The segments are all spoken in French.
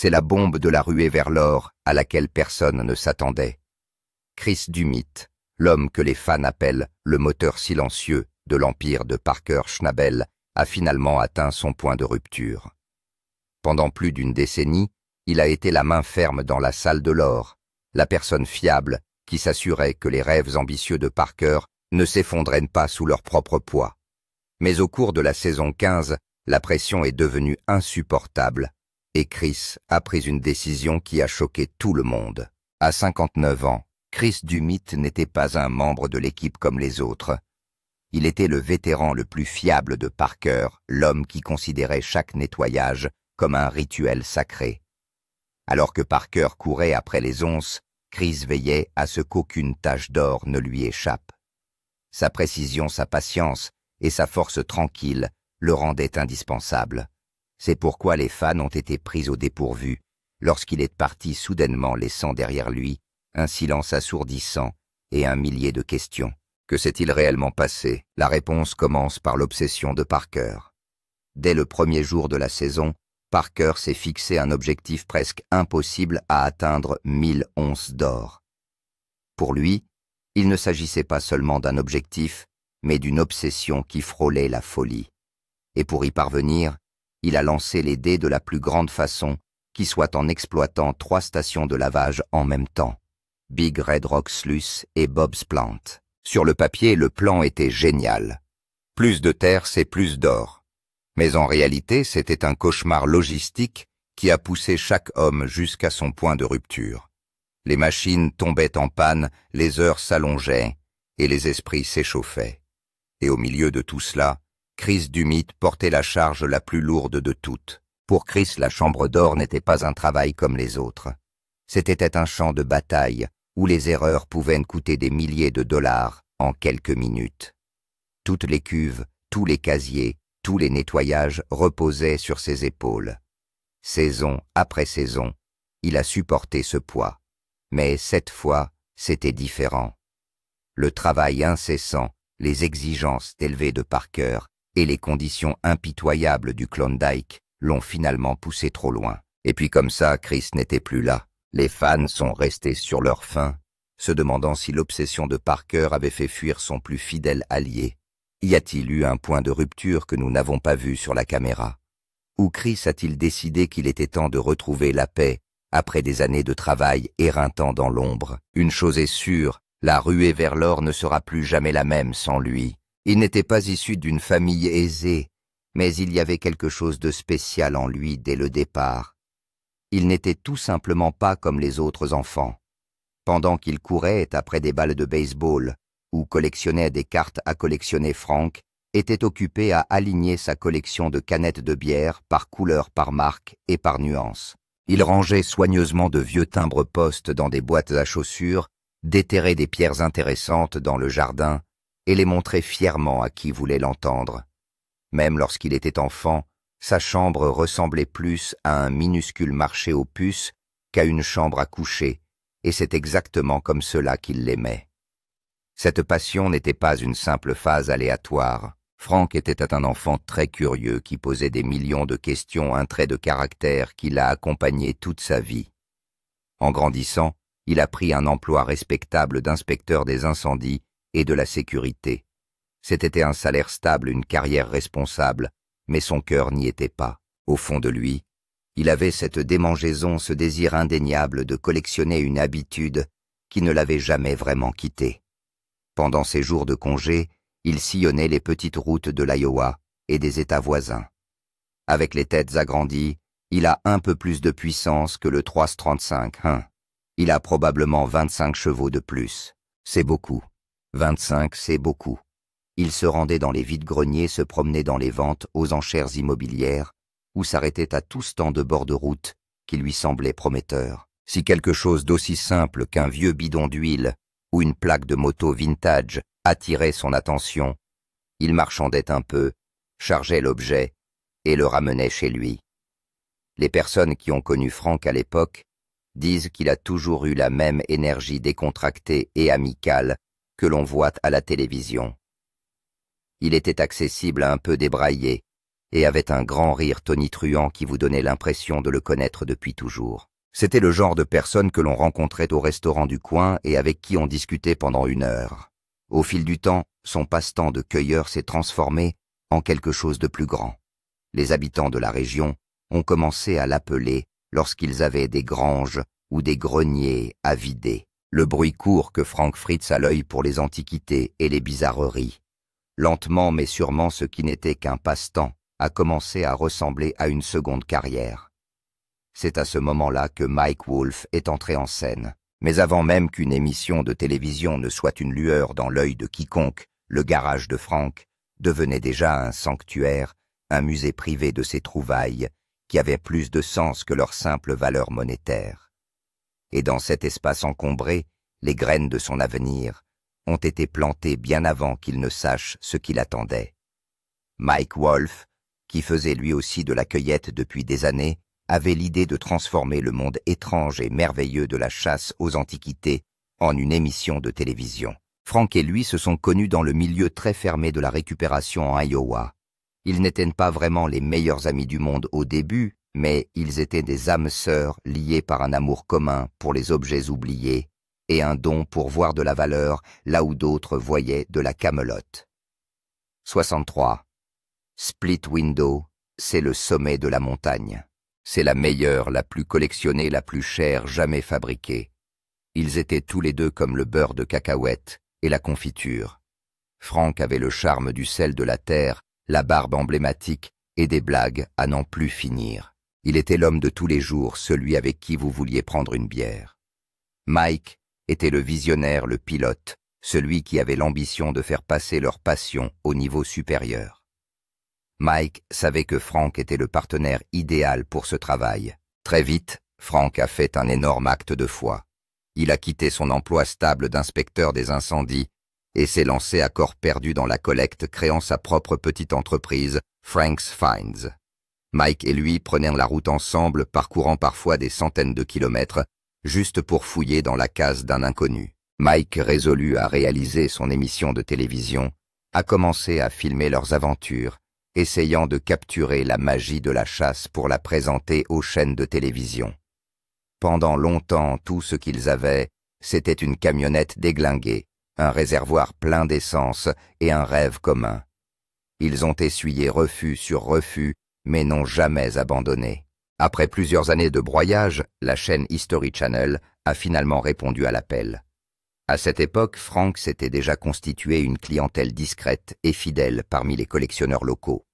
C'est la bombe de la ruée vers l'or à laquelle personne ne s'attendait. Chris Dummit, l'homme que les fans appellent le moteur silencieux de l'empire de Parker Schnabel, a finalement atteint son point de rupture. Pendant plus d'une décennie, il a été la main ferme dans la salle de l'or, la personne fiable qui s'assurait que les rêves ambitieux de Parker ne s'effondraient pas sous leur propre poids. Mais au cours de la saison 15, la pression est devenue insupportable et Chris a pris une décision qui a choqué tout le monde. À 59 ans, Chris Dummit n'était pas un membre de l'équipe comme les autres. Il était le vétéran le plus fiable de Parker, l'homme qui considérait chaque nettoyage comme un rituel sacré. Alors que Parker courait après les onces, Chris veillait à ce qu'aucune tache d'or ne lui échappe. Sa précision, sa patience et sa force tranquille le rendaient indispensable. C'est pourquoi les fans ont été pris au dépourvu lorsqu'il est parti soudainement, laissant derrière lui un silence assourdissant et un millier de questions. Que s'est-il réellement passé? La réponse commence par l'obsession de Parker. Dès le premier jour de la saison, Parker s'est fixé un objectif presque impossible à atteindre, 1000 onces d'or. Pour lui, il ne s'agissait pas seulement d'un objectif, mais d'une obsession qui frôlait la folie. Et pour y parvenir, il a lancé les dés de la plus grande façon, qui soit en exploitant 3 stations de lavage en même temps, Big Red Rock Sluice et Bob's Plant. Sur le papier, le plan était génial. Plus de terre, c'est plus d'or. Mais en réalité, c'était un cauchemar logistique qui a poussé chaque homme jusqu'à son point de rupture. Les machines tombaient en panne, les heures s'allongeaient et les esprits s'échauffaient. Et au milieu de tout cela, Chris Dummit portait la charge la plus lourde de toutes. Pour Chris, la chambre d'or n'était pas un travail comme les autres. C'était un champ de bataille où les erreurs pouvaient coûter des milliers de dollars en quelques minutes. Toutes les cuves, tous les casiers, tous les nettoyages reposaient sur ses épaules. Saison après saison, il a supporté ce poids. Mais cette fois, c'était différent. Le travail incessant, les exigences élevées de Parker et les conditions impitoyables du Klondike l'ont finalement poussé trop loin. Et puis comme ça, Chris n'était plus là. Les fans sont restés sur leur faim, se demandant si l'obsession de Parker avait fait fuir son plus fidèle allié. Y a-t-il eu un point de rupture que nous n'avons pas vu sur la caméra? Ou Chris a-t-il décidé qu'il était temps de retrouver la paix après des années de travail éreintant dans l'ombre? Une chose est sûre, la ruée vers l'or ne sera plus jamais la même sans lui. Il n'était pas issu d'une famille aisée, mais il y avait quelque chose de spécial en lui dès le départ. Il n'était tout simplement pas comme les autres enfants. Pendant qu'il courait après des balles de baseball ou collectionnait des cartes à collectionner, Frank était occupé à aligner sa collection de canettes de bière par couleur, par marque et par nuance. Il rangeait soigneusement de vieux timbres-poste dans des boîtes à chaussures, déterrait des pierres intéressantes dans le jardin et les montrait fièrement à qui voulait l'entendre. Même lorsqu'il était enfant, sa chambre ressemblait plus à un minuscule marché aux puces qu'à une chambre à coucher, et c'est exactement comme cela qu'il l'aimait. Cette passion n'était pas une simple phase aléatoire. Frank était un enfant très curieux qui posait des millions de questions, un trait de caractère qui l'a accompagné toute sa vie. En grandissant, il a pris un emploi respectable d'inspecteur des incendies et de la sécurité. C'était un salaire stable, une carrière responsable, mais son cœur n'y était pas. Au fond de lui, il avait cette démangeaison, ce désir indéniable de collectionner une habitude qui ne l'avait jamais vraiment quitté. Pendant ses jours de congé, il sillonnait les petites routes de l'Iowa et des États voisins. Avec les têtes agrandies, il a un peu plus de puissance que le 335, hein. Il a probablement 25 chevaux de plus. C'est beaucoup. 25, c'est beaucoup. Il se rendait dans les vides-greniers, se promenait dans les ventes aux enchères immobilières, ou s'arrêtait à tout stand de bord de route qui lui semblait prometteur. Si quelque chose d'aussi simple qu'un vieux bidon d'huile ou une plaque de moto vintage attirait son attention, il marchandait un peu, chargeait l'objet et le ramenait chez lui. Les personnes qui ont connu Frank à l'époque disent qu'il a toujours eu la même énergie décontractée et amicale que l'on voit à la télévision. Il était accessible, un peu débraillé, et avait un grand rire tonitruant qui vous donnait l'impression de le connaître depuis toujours. C'était le genre de personne que l'on rencontrait au restaurant du coin et avec qui on discutait pendant 1 heure. Au fil du temps, son passe-temps de cueilleur s'est transformé en quelque chose de plus grand. Les habitants de la région ont commencé à l'appeler lorsqu'ils avaient des granges ou des greniers à vider. Le bruit court que Frank Fritz a l'œil pour les antiquités et les bizarreries. Lentement mais sûrement, ce qui n'était qu'un passe-temps a commencé à ressembler à une seconde carrière. C'est à ce moment-là que Mike Wolfe est entré en scène. Mais avant même qu'une émission de télévision ne soit une lueur dans l'œil de quiconque, le garage de Frank devenait déjà un sanctuaire, un musée privé de ses trouvailles, qui avait plus de sens que leur simple valeur monétaire. Et dans cet espace encombré, les graines de son avenir ont été plantées bien avant qu'il ne sache ce qui l'attendait. Mike Wolfe, qui faisait lui aussi de la cueillette depuis des années, avait l'idée de transformer le monde étrange et merveilleux de la chasse aux antiquités en une émission de télévision. Frank et lui se sont connus dans le milieu très fermé de la récupération en Iowa. Ils n'étaient pas vraiment les meilleurs amis du monde au début, mais ils étaient des âmes sœurs liées par un amour commun pour les objets oubliés et un don pour voir de la valeur là où d'autres voyaient de la camelote. 63. Split Window, c'est le sommet de la montagne. C'est la meilleure, la plus collectionnée, la plus chère jamais fabriquée. Ils étaient tous les deux comme le beurre de cacahuète et la confiture. Frank avait le charme du sel de la terre, la barbe emblématique et des blagues à n'en plus finir. Il était l'homme de tous les jours, celui avec qui vous vouliez prendre une bière. Mike était le visionnaire, le pilote, celui qui avait l'ambition de faire passer leur passion au niveau supérieur. Mike savait que Frank était le partenaire idéal pour ce travail. Très vite, Frank a fait un énorme acte de foi. Il a quitté son emploi stable d'inspecteur des incendies et s'est lancé à corps perdu dans la collecte, créant sa propre petite entreprise, Frank's Finds. Mike et lui prenaient la route ensemble, parcourant parfois des centaines de kilomètres, juste pour fouiller dans la case d'un inconnu. Mike, résolu à réaliser son émission de télévision, a commencé à filmer leurs aventures, essayant de capturer la magie de la chasse pour la présenter aux chaînes de télévision. Pendant longtemps, tout ce qu'ils avaient, c'était une camionnette déglinguée, un réservoir plein d'essence et un rêve commun. Ils ont essuyé refus sur refus, mais n'ont jamais abandonné. Après plusieurs années de broyage, la chaîne History Channel a finalement répondu à l'appel. À cette époque, Frank s'était déjà constitué une clientèle discrète et fidèle parmi les collectionneurs locaux.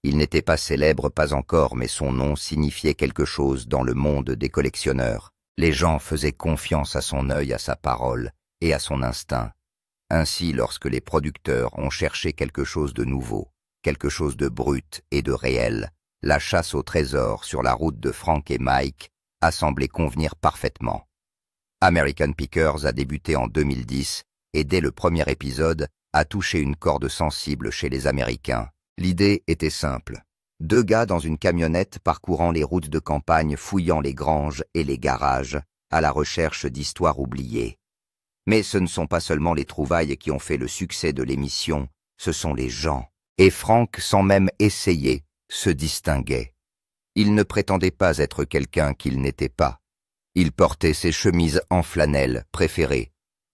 Il n'était pas célèbre, pas encore, mais son nom signifiait quelque chose dans le monde des collectionneurs. Les gens faisaient confiance à son œil, à sa parole et à son instinct. Ainsi, lorsque les producteurs ont cherché quelque chose de nouveau, quelque chose de brut et de réel, la chasse au trésor sur la route de Frank et Mike a semblé convenir parfaitement. American Pickers a débuté en 2010 et dès le premier épisode a touché une corde sensible chez les Américains. L'idée était simple. 2 gars dans une camionnette parcourant les routes de campagne, fouillant les granges et les garages, à la recherche d'histoires oubliées. Mais ce ne sont pas seulement les trouvailles qui ont fait le succès de l'émission, ce sont les gens. Et Frank, sans même essayer, se distinguait. Il ne prétendait pas être quelqu'un qu'il n'était pas. Il portait ses chemises en flanelle préférées.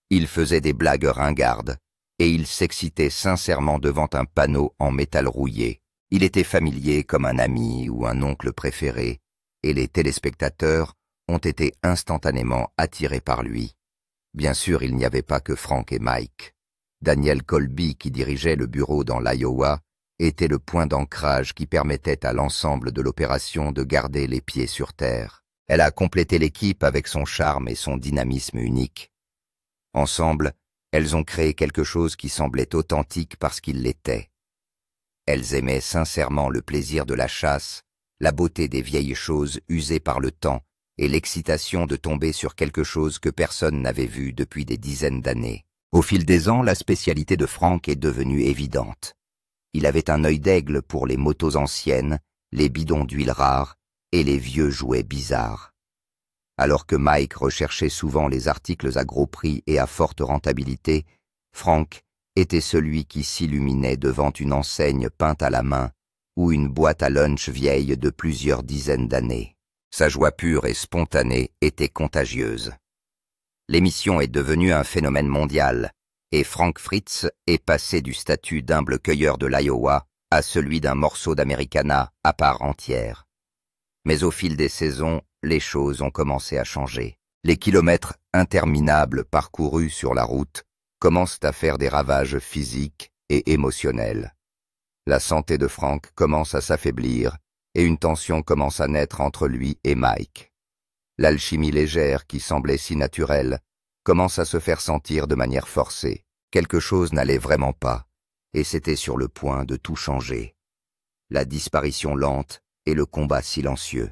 Il faisait des blagues ringardes. Et il s'excitait sincèrement devant un panneau en métal rouillé. Il était familier comme un ami ou un oncle préféré, et les téléspectateurs ont été instantanément attirés par lui. Bien sûr, il n'y avait pas que Frank et Mike. Danielle Colby, qui dirigeait le bureau dans l'Iowa, était le point d'ancrage qui permettait à l'ensemble de l'opération de garder les pieds sur terre. Elle a complété l'équipe avec son charme et son dynamisme unique. Ensemble, elles ont créé quelque chose qui semblait authentique parce qu'il l'était. Elles aimaient sincèrement le plaisir de la chasse, la beauté des vieilles choses usées par le temps et l'excitation de tomber sur quelque chose que personne n'avait vu depuis des dizaines d'années. Au fil des ans, la spécialité de Frank est devenue évidente. Il avait un œil d'aigle pour les motos anciennes, les bidons d'huile rares et les vieux jouets bizarres. Alors que Mike recherchait souvent les articles à gros prix et à forte rentabilité, Frank était celui qui s'illuminait devant une enseigne peinte à la main ou une boîte à lunch vieille de plusieurs dizaines d'années. Sa joie pure et spontanée était contagieuse. L'émission est devenue un phénomène mondial, et Frank Fritz est passé du statut d'humble cueilleur de l'Iowa à celui d'un morceau d'Americana à part entière. Mais au fil des saisons, les choses ont commencé à changer. Les kilomètres interminables parcourus sur la route commencent à faire des ravages physiques et émotionnels. La santé de Frank commence à s'affaiblir et une tension commence à naître entre lui et Mike. L'alchimie légère qui semblait si naturelle commence à se faire sentir de manière forcée. Quelque chose n'allait vraiment pas, et c'était sur le point de tout changer. La disparition lente et le combat silencieux.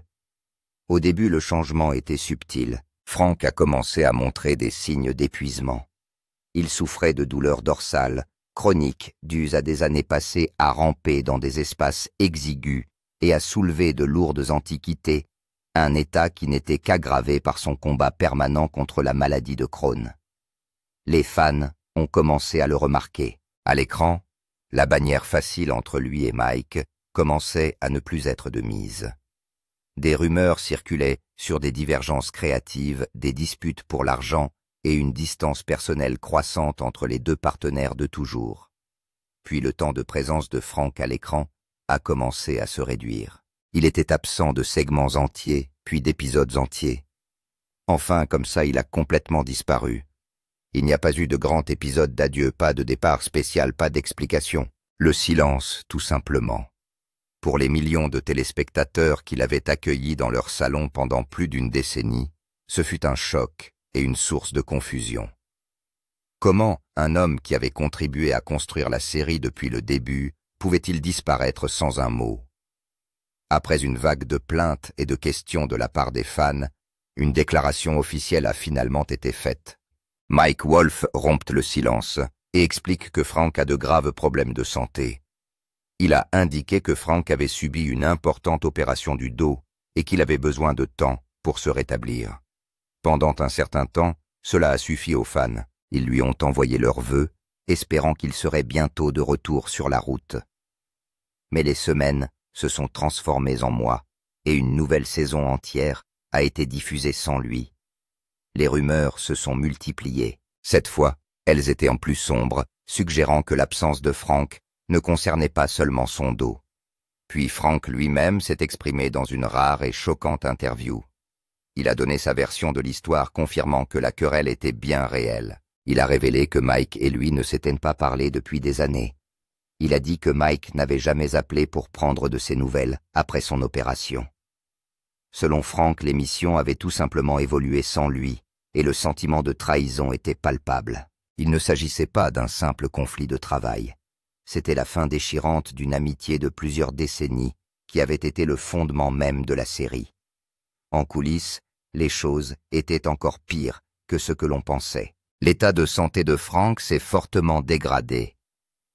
Au début, le changement était subtil. Frank a commencé à montrer des signes d'épuisement. Il souffrait de douleurs dorsales, chroniques, dues à des années passées à ramper dans des espaces exigus et à soulever de lourdes antiquités, un état qui n'était qu'aggravé par son combat permanent contre la maladie de Crohn. Les fans ont commencé à le remarquer. À l'écran, la bannière facile entre lui et Mike commençait à ne plus être de mise. Des rumeurs circulaient sur des divergences créatives, des disputes pour l'argent et une distance personnelle croissante entre les deux partenaires de toujours. Puis le temps de présence de Frank à l'écran a commencé à se réduire. Il était absent de segments entiers, puis d'épisodes entiers. Enfin, comme ça, il a complètement disparu. Il n'y a pas eu de grand épisode d'adieu, pas de départ spécial, pas d'explication. Le silence, tout simplement. Pour les millions de téléspectateurs qui l'avaient accueilli dans leur salon pendant plus d'une décennie, ce fut un choc et une source de confusion. Comment un homme qui avait contribué à construire la série depuis le début pouvait-il disparaître sans un mot? Après une vague de plaintes et de questions de la part des fans, une déclaration officielle a finalement été faite. Mike Wolf rompt le silence et explique que Frank a de graves problèmes de santé. Il a indiqué que Frank avait subi une importante opération du dos et qu'il avait besoin de temps pour se rétablir. Pendant un certain temps, cela a suffi aux fans. Ils lui ont envoyé leurs vœux, espérant qu'il serait bientôt de retour sur la route. Mais les semaines se sont transformées en mois et une nouvelle saison entière a été diffusée sans lui. Les rumeurs se sont multipliées. Cette fois, elles étaient en plus sombres, suggérant que l'absence de Frank ne concernait pas seulement son dos. Puis Frank lui-même s'est exprimé dans une rare et choquante interview. Il a donné sa version de l'histoire confirmant que la querelle était bien réelle. Il a révélé que Mike et lui ne s'étaient pas parlé depuis des années. Il a dit que Mike n'avait jamais appelé pour prendre de ses nouvelles après son opération. Selon Frank, l'émission avait tout simplement évolué sans lui, et le sentiment de trahison était palpable. Il ne s'agissait pas d'un simple conflit de travail. C'était la fin déchirante d'une amitié de plusieurs décennies qui avait été le fondement même de la série. En coulisses, les choses étaient encore pires que ce que l'on pensait. L'état de santé de Frank s'est fortement dégradé.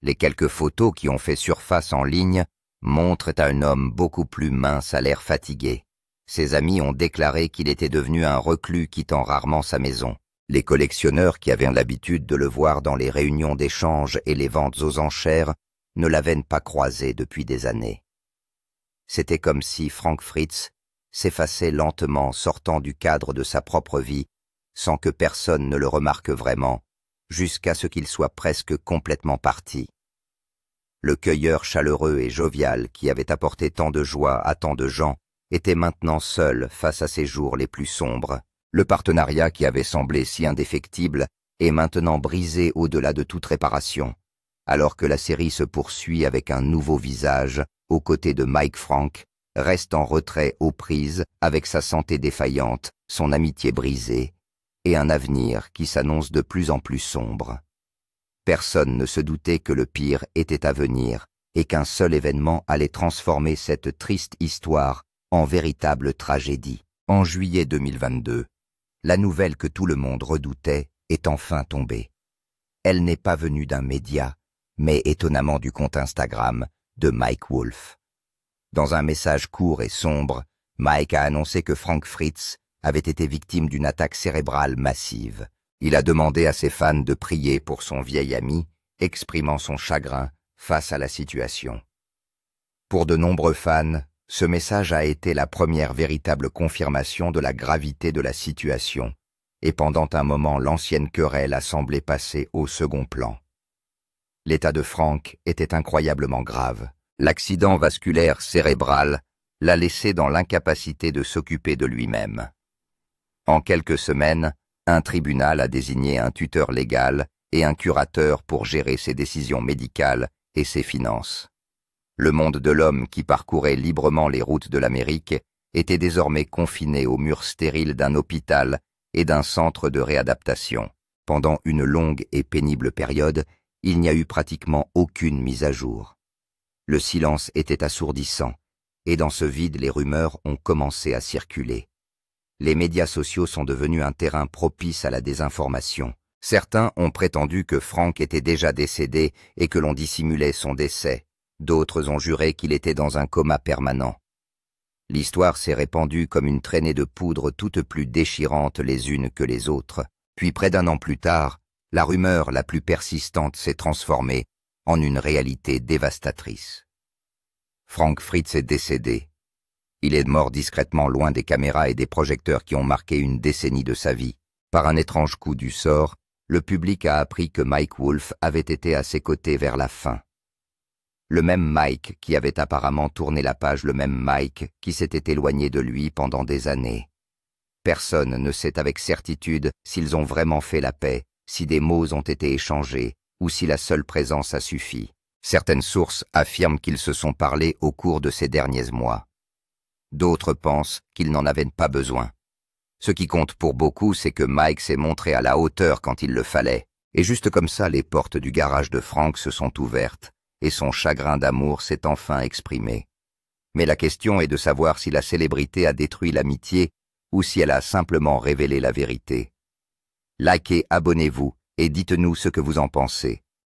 Les quelques photos qui ont fait surface en ligne montrent un homme beaucoup plus mince à l'air fatigué. Ses amis ont déclaré qu'il était devenu un reclus quittant rarement sa maison. Les collectionneurs qui avaient l'habitude de le voir dans les réunions d'échange et les ventes aux enchères ne l'avaient pas croisé depuis des années. C'était comme si Frank Fritz s'effaçait lentement sortant du cadre de sa propre vie sans que personne ne le remarque vraiment, jusqu'à ce qu'il soit presque complètement parti. Le cueilleur chaleureux et jovial qui avait apporté tant de joie à tant de gens était maintenant seul face à ses jours les plus sombres. Le partenariat qui avait semblé si indéfectible est maintenant brisé au-delà de toute réparation, alors que la série se poursuit avec un nouveau visage, aux côtés de Mike Frank, reste en retrait aux prises avec sa santé défaillante, son amitié brisée, et un avenir qui s'annonce de plus en plus sombre. Personne ne se doutait que le pire était à venir, et qu'un seul événement allait transformer cette triste histoire en véritable tragédie. En juillet 2022, la nouvelle que tout le monde redoutait est enfin tombée. Elle n'est pas venue d'un média, mais étonnamment du compte Instagram de Mike Wolf. Dans un message court et sombre, Mike a annoncé que Frank Fritz avait été victime d'une attaque cérébrale massive. Il a demandé à ses fans de prier pour son vieil ami, exprimant son chagrin face à la situation. Pour de nombreux fans, ce message a été la première véritable confirmation de la gravité de la situation, et pendant un moment l'ancienne querelle a semblé passer au second plan. L'état de Frank était incroyablement grave. L'accident vasculaire cérébral l'a laissé dans l'incapacité de s'occuper de lui-même. En quelques semaines, un tribunal a désigné un tuteur légal et un curateur pour gérer ses décisions médicales et ses finances. Le monde de l'homme qui parcourait librement les routes de l'Amérique était désormais confiné aux murs stériles d'un hôpital et d'un centre de réadaptation. Pendant une longue et pénible période, il n'y a eu pratiquement aucune mise à jour. Le silence était assourdissant, et dans ce vide les rumeurs ont commencé à circuler. Les médias sociaux sont devenus un terrain propice à la désinformation. Certains ont prétendu que Frank était déjà décédé et que l'on dissimulait son décès. D'autres ont juré qu'il était dans un coma permanent. L'histoire s'est répandue comme une traînée de poudre toutes plus déchirantes les unes que les autres. Puis près d'un an plus tard, la rumeur la plus persistante s'est transformée en une réalité dévastatrice. Frank Fritz est décédé. Il est mort discrètement loin des caméras et des projecteurs qui ont marqué une décennie de sa vie. Par un étrange coup du sort, le public a appris que Mike Wolfe avait été à ses côtés vers la fin. Le même Mike qui avait apparemment tourné la page, le même Mike qui s'était éloigné de lui pendant des années. Personne ne sait avec certitude s'ils ont vraiment fait la paix, si des mots ont été échangés, ou si la seule présence a suffi. Certaines sources affirment qu'ils se sont parlé au cours de ces derniers mois. D'autres pensent qu'ils n'en avaient pas besoin. Ce qui compte pour beaucoup, c'est que Mike s'est montré à la hauteur quand il le fallait. Et juste comme ça, les portes du garage de Frank se sont ouvertes, et son chagrin d'amour s'est enfin exprimé. Mais la question est de savoir si la célébrité a détruit l'amitié ou si elle a simplement révélé la vérité. Likez, abonnez-vous et dites-nous ce que vous en pensez.